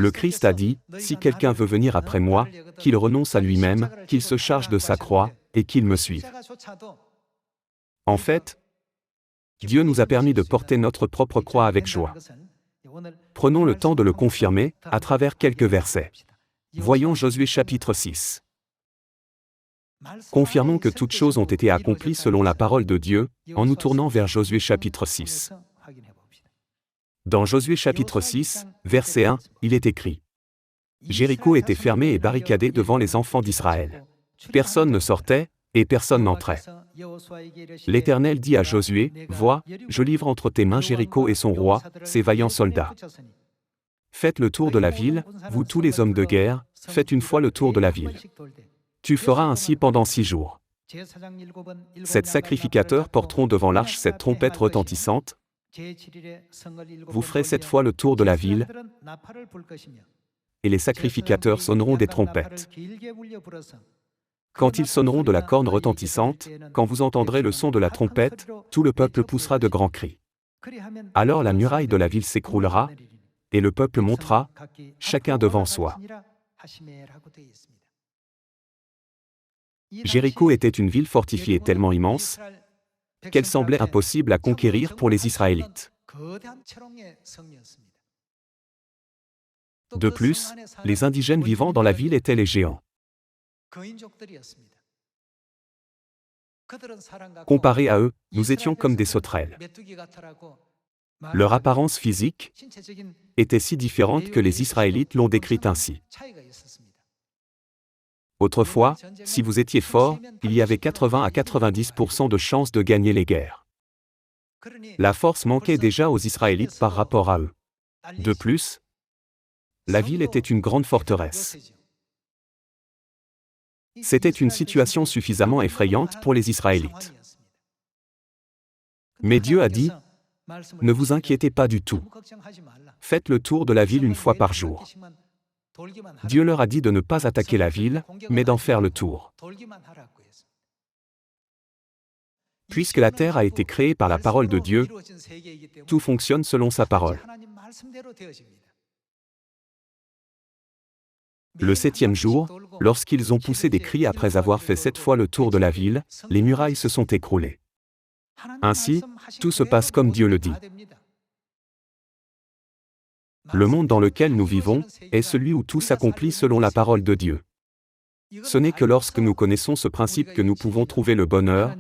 Le Christ a dit, « Si quelqu'un veut venir après moi, qu'il renonce à lui-même, qu'il se charge de sa croix, et qu'il me suive. » En fait, Dieu nous a permis de porter notre propre croix avec joie. Prenons le temps de le confirmer, à travers quelques versets. Voyons Josué chapitre 6. Confirmons que toutes choses ont été accomplies selon la parole de Dieu, en nous tournant vers Josué chapitre 6. Dans Josué chapitre 6, verset 1, il est écrit: Jéricho était fermé et barricadé devant les enfants d'Israël. Personne ne sortait, et personne n'entrait. L'Éternel dit à Josué, « Vois, je livre entre tes mains Jéricho et son roi, ses vaillants soldats. Faites le tour de la ville, vous tous les hommes de guerre, faites une fois le tour de la ville. Tu feras ainsi pendant 6 jours. 7 sacrificateurs porteront devant l'arche cette trompette retentissante. Vous ferez 7 fois le tour de la ville, et les sacrificateurs sonneront des trompettes. Quand ils sonneront de la corne retentissante, quand vous entendrez le son de la trompette, tout le peuple poussera de grands cris. Alors la muraille de la ville s'écroulera, et le peuple montera, chacun devant soi. » Jéricho était une ville fortifiée tellement immense qu'elle semblait impossible à conquérir pour les Israélites. De plus, les indigènes vivant dans la ville étaient les géants. Comparés à eux, nous étions comme des sauterelles. Leur apparence physique était si différente que les Israélites l'ont décrite ainsi. Autrefois, si vous étiez fort, il y avait 80 à 90% de chances de gagner les guerres. La force manquait déjà aux Israélites par rapport à eux. De plus, la ville était une grande forteresse. C'était une situation suffisamment effrayante pour les Israélites. Mais Dieu a dit, « Ne vous inquiétez pas du tout. Faites le tour de la ville une fois par jour. » Dieu leur a dit de ne pas attaquer la ville, mais d'en faire le tour. Puisque la terre a été créée par la parole de Dieu, tout fonctionne selon sa parole. Le 7e jour, lorsqu'ils ont poussé des cris après avoir fait 7 fois le tour de la ville, les murailles se sont écroulées. Ainsi, tout se passe comme Dieu le dit. Le monde dans lequel nous vivons est celui où tout s'accomplit selon la parole de Dieu. Ce n'est que lorsque nous connaissons ce principe que nous pouvons trouver le bonheur,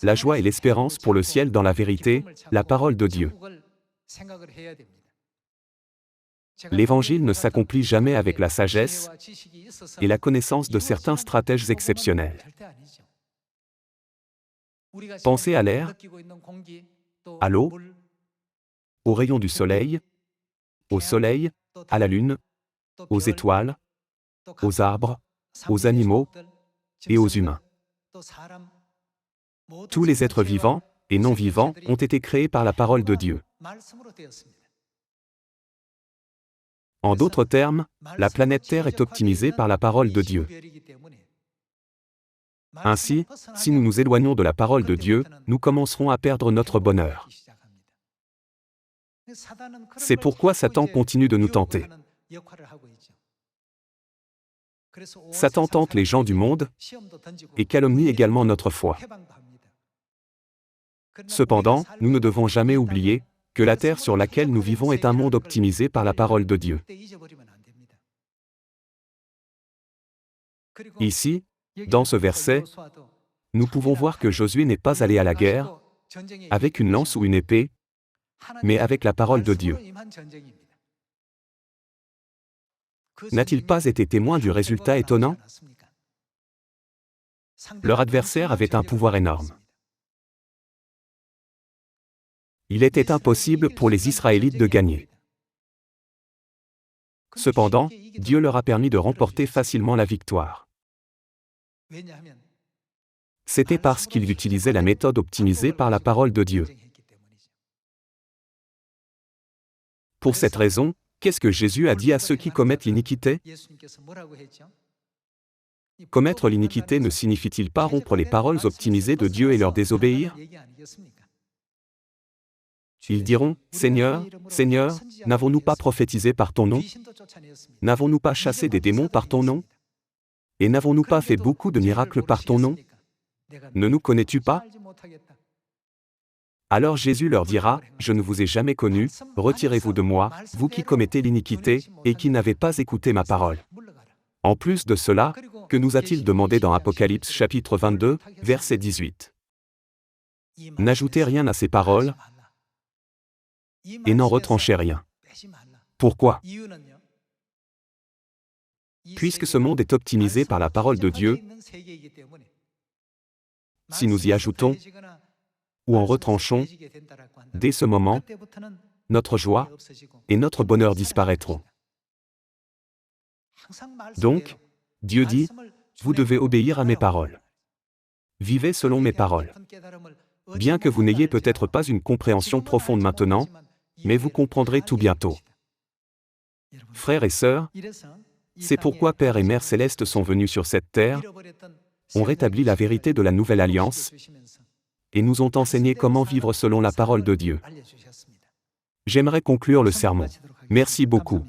la joie et l'espérance pour le ciel dans la vérité, la parole de Dieu. L'Évangile ne s'accomplit jamais avec la sagesse et la connaissance de certains stratèges exceptionnels. Pensez à l'air, à l'eau, aux rayons du soleil, au soleil, à la lune, aux étoiles, aux arbres, aux animaux et aux humains. Tous les êtres vivants et non vivants ont été créés par la parole de Dieu. En d'autres termes, la planète Terre est optimisée par la parole de Dieu. Ainsi, si nous nous éloignons de la parole de Dieu, nous commencerons à perdre notre bonheur. C'est pourquoi Satan continue de nous tenter. Satan tente les gens du monde et calomnie également notre foi. Cependant, nous ne devons jamais oublier que la terre sur laquelle nous vivons est un monde optimisé par la parole de Dieu. Ici, dans ce verset, nous pouvons voir que Josué n'est pas allé à la guerre avec une lance ou une épée, mais avec la parole de Dieu. N'a-t-il pas été témoin du résultat étonnant? Leur adversaire avait un pouvoir énorme. Il était impossible pour les Israélites de gagner. Cependant, Dieu leur a permis de remporter facilement la victoire. C'était parce qu'ils utilisaient la méthode optimisée par la parole de Dieu. Pour cette raison, qu'est-ce que Jésus a dit à ceux qui commettent l'iniquité? Commettre l'iniquité ne signifie-t-il pas rompre les paroles optimisées de Dieu et leur désobéir? Ils diront, Seigneur, Seigneur, n'avons-nous pas prophétisé par ton nom? N'avons-nous pas chassé des démons par ton nom? Et n'avons-nous pas fait beaucoup de miracles par ton nom? Ne nous connais-tu pas? Alors Jésus leur dira, je ne vous ai jamais connus, retirez-vous de moi, vous qui commettez l'iniquité, et qui n'avez pas écouté ma parole. En plus de cela, que nous a-t-il demandé dans Apocalypse chapitre 22, verset 18? N'ajoutez rien à ces paroles, et n'en retranchez rien. Pourquoi? Puisque ce monde est optimisé par la parole de Dieu, si nous y ajoutons, ou en retranchons, dès ce moment, notre joie et notre bonheur disparaîtront. Donc, Dieu dit, vous devez obéir à mes paroles. Vivez selon mes paroles. Bien que vous n'ayez peut-être pas une compréhension profonde maintenant, mais vous comprendrez tout bientôt. Frères et sœurs, c'est pourquoi Père et Mère célestes sont venus sur cette terre, ont rétabli la vérité de la nouvelle alliance, et nous ont enseigné comment vivre selon la parole de Dieu. J'aimerais conclure le sermon. Merci beaucoup.